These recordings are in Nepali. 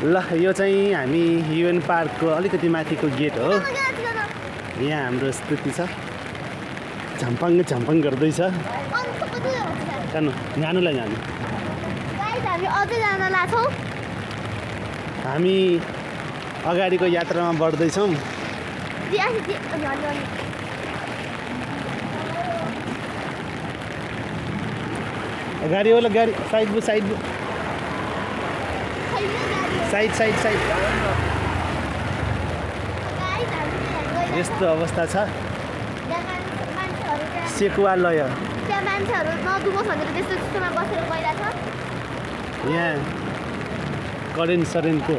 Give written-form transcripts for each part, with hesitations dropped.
ल यो चाहिँ हामी युएन पार्कको अलिकति माथिको गेट हो। यहाँ हाम्रो स्तुति छ, झम्पाङ झम्पाङ गर्दैछ। जानु जानुलाई जानु। हामी अगाडिको यात्रामा बढ्दैछौँ। गाडी होला, गाडी side side side side side. यस्तो अवस्था छ सेकुवालय। यहाँ करेन्ट सरेन्टको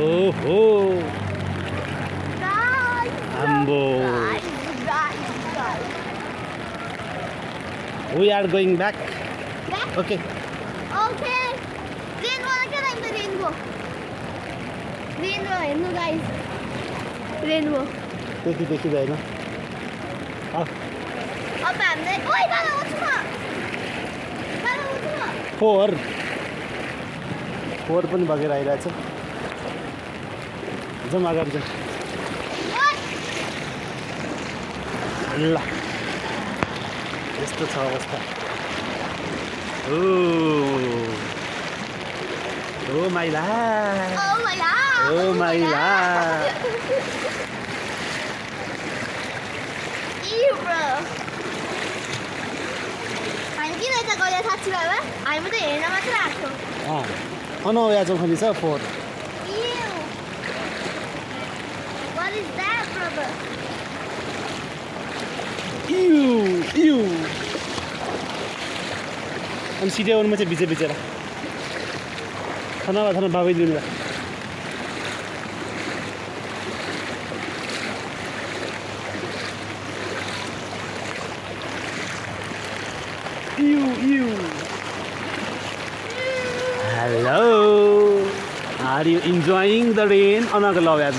ओहो आम्बो। We are going back. Okay. Okay. Rainbow, look at the rainbow. Rainbow, no guys. Rainbow. देखिँदैन। अब हामीले ओइ बाबा उठ्नु। बाबा उठ्नु। फोर पनि बगेर आइरहेछ। जाउँ अगाडि जाउँ। ल यस्तो छ अवस्था। ओ माइला, ओ माइला। हामी किन यता गएर साँच्ची बाबा? हामी त हेर्न मात्र आएको। यहाँ चाहिँ खनि छ four. What is that, brother? इउ अनि सिध्याउनुमा चाहिँ बिचे बिचेर थाना बाबै लिनु। Hello, are you enjoying the rain? Oh no, love यार